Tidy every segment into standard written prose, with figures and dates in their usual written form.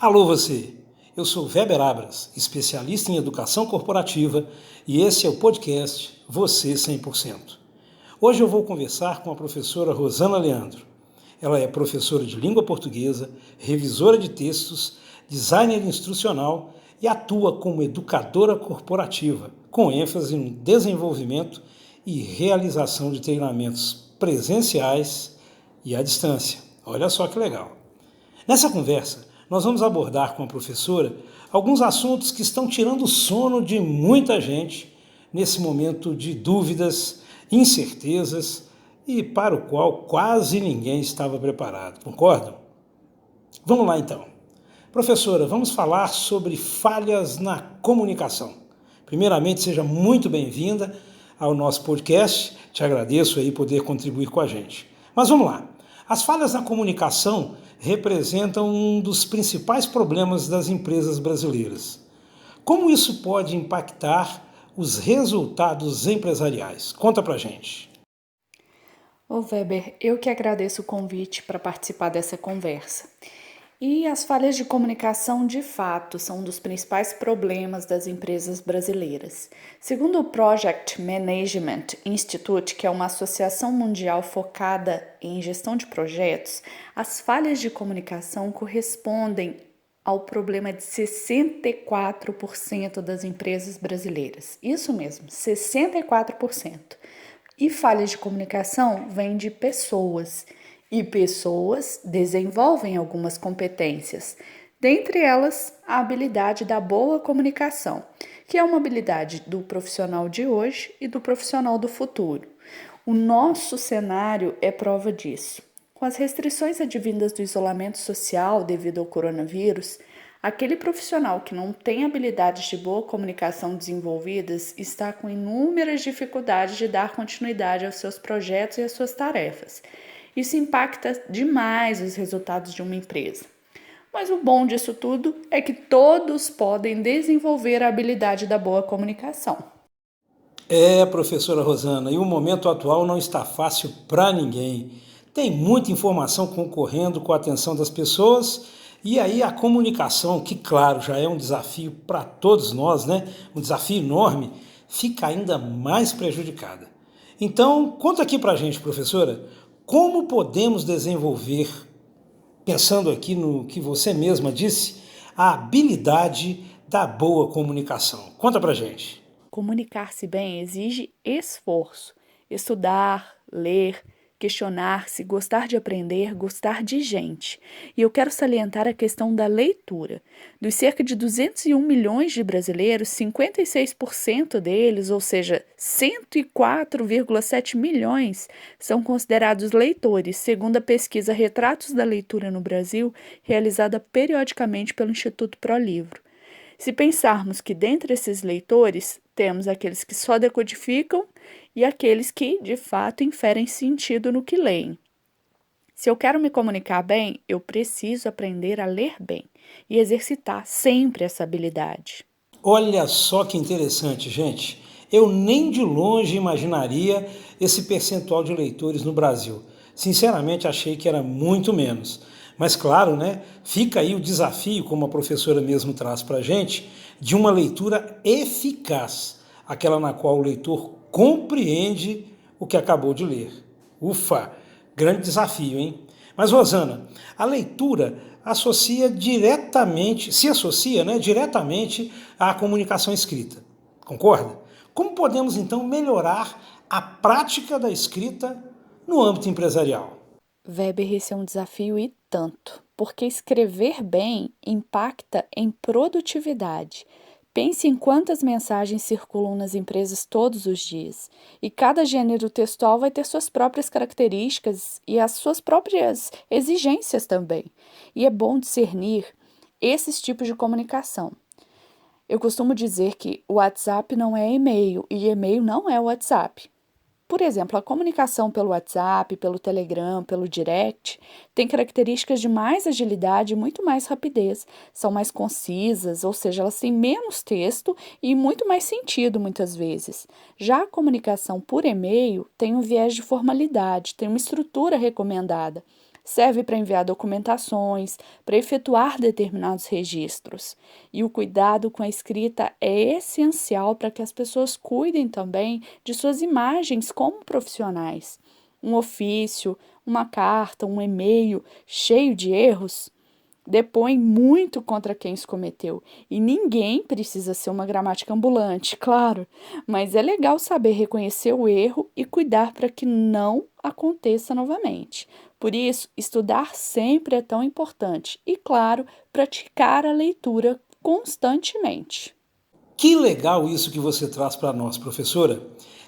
Alô você, eu sou Weber Abras, especialista em educação corporativa e esse é o podcast Você 100%. Hoje eu vou conversar com a professora Rosana Leandro. Ela é professora de língua portuguesa, revisora de textos, designer instrucional e atua como educadora corporativa, com ênfase no desenvolvimento e realização de treinamentos presenciais e à distância. Olha só que legal. Nessa conversa, nós vamos abordar com a professora alguns assuntos que estão tirando o sono de muita gente nesse momento de dúvidas, incertezas e para o qual quase ninguém estava preparado. Concordam? Vamos lá então. Professora, vamos falar sobre falhas na comunicação. Primeiramente, seja muito bem-vinda ao nosso podcast. Te agradeço aí poder contribuir com a gente. Mas vamos lá. As falhas na comunicação representam um dos principais problemas das empresas brasileiras. Como isso pode impactar os resultados empresariais? Conta pra gente. Ô Weber, eu que agradeço o convite para participar dessa conversa. E as falhas de comunicação, de fato, são um dos principais problemas das empresas brasileiras. Segundo o Project Management Institute, que é uma associação mundial focada em gestão de projetos, as falhas de comunicação correspondem ao problema de 64% das empresas brasileiras. Isso mesmo, 64%. E falhas de comunicação vêm de pessoas. E pessoas desenvolvem algumas competências, dentre elas a habilidade da boa comunicação, que é uma habilidade do profissional de hoje e do profissional do futuro. O nosso cenário é prova disso. Com as restrições advindas do isolamento social devido ao coronavírus, aquele profissional que não tem habilidades de boa comunicação desenvolvidas está com inúmeras dificuldades de dar continuidade aos seus projetos e às suas tarefas. Isso impacta demais os resultados de uma empresa. Mas o bom disso tudo é que todos podem desenvolver a habilidade da boa comunicação. Professora Rosana, e o momento atual não está fácil para ninguém. Tem muita informação concorrendo com a atenção das pessoas e aí a comunicação, que claro, já é um desafio para todos nós, né? Um desafio enorme, fica ainda mais prejudicada. Então, conta aqui para a gente, professora, como podemos desenvolver, pensando aqui no que você mesma disse, a habilidade da boa comunicação? Conta pra gente. Comunicar-se bem exige esforço. Estudar, ler, questionar-se, gostar de aprender, gostar de gente. E eu quero salientar a questão da leitura. Dos cerca de 201 milhões de brasileiros, 56% deles, ou seja, 104,7 milhões, são considerados leitores, segundo a pesquisa Retratos da Leitura no Brasil, realizada periodicamente pelo Instituto ProLivro. Se pensarmos que dentre esses leitores temos aqueles que só decodificam e aqueles que, de fato, inferem sentido no que leem. Se eu quero me comunicar bem, eu preciso aprender a ler bem e exercitar sempre essa habilidade. Olha só que interessante, gente. Eu nem de longe imaginaria esse percentual de leitores no Brasil. Sinceramente, achei que era muito menos. Mas claro, né? Fica aí o desafio, como a professora mesmo traz para a gente, de uma leitura eficaz, aquela na qual o leitor compreende o que acabou de ler. Ufa, grande desafio, hein? Mas, Rosana, a leitura se associa, né, diretamente à comunicação escrita. Concorda? Como podemos, então, melhorar a prática da escrita no âmbito empresarial? Weber, esse é um desafio e tanto, porque escrever bem impacta em produtividade. Pense em quantas mensagens circulam nas empresas todos os dias, e cada gênero textual vai ter suas próprias características e as suas próprias exigências também. E é bom discernir esses tipos de comunicação. Eu costumo dizer que o WhatsApp não é e-mail e e-mail não é o WhatsApp. Por exemplo, a comunicação pelo WhatsApp, pelo Telegram, pelo Direct tem características de mais agilidade e muito mais rapidez. São mais concisas, ou seja, elas têm menos texto e muito mais sentido muitas vezes. Já a comunicação por e-mail tem um viés de formalidade, tem uma estrutura recomendada. serve para enviar documentações, para efetuar determinados registros. E o cuidado com a escrita é essencial para que as pessoas cuidem também de suas imagens como profissionais. Um ofício, uma carta, um e-mail cheio de erros depõe muito contra quem os cometeu. E ninguém precisa ser uma gramática ambulante, claro, mas é legal saber reconhecer o erro e cuidar para que não aconteça novamente. Por isso, estudar sempre é tão importante e, claro, praticar a leitura constantemente. Que legal isso que você traz para nós, professora.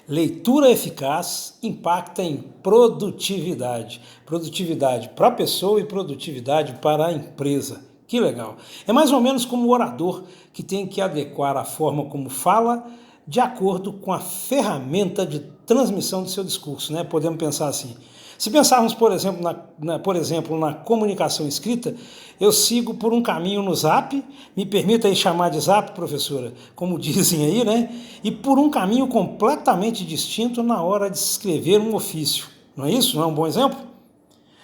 Leitura eficaz impacta em produtividade. Produtividade para a pessoa e produtividade para a empresa. Que legal. É mais ou menos como o orador que tem que adequar a forma como fala de acordo com a ferramenta de transmissão do seu discurso, né? Podemos pensar assim. Se pensarmos, por exemplo, na comunicação escrita, eu sigo por um caminho no Zap, me permita aí chamar de Zap, professora, como dizem aí, né? E por um caminho completamente distinto na hora de escrever um ofício. Não é isso? Não é um bom exemplo?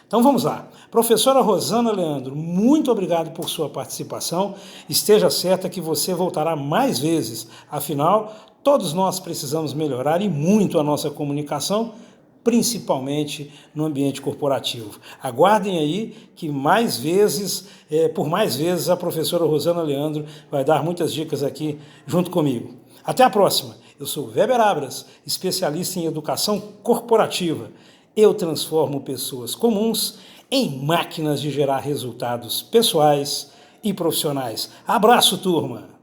Então vamos lá. Professora Rosana Leandro, muito obrigado por sua participação. Esteja certa que você voltará mais vezes. Afinal, todos nós precisamos melhorar e muito a nossa comunicação, principalmente no ambiente corporativo. Aguardem aí que por mais vezes, a professora Rosana Leandro vai dar muitas dicas aqui junto comigo. Até a próxima. Eu sou Weber Abras, especialista em educação corporativa. Eu transformo pessoas comuns em máquinas de gerar resultados pessoais e profissionais. Abraço, turma!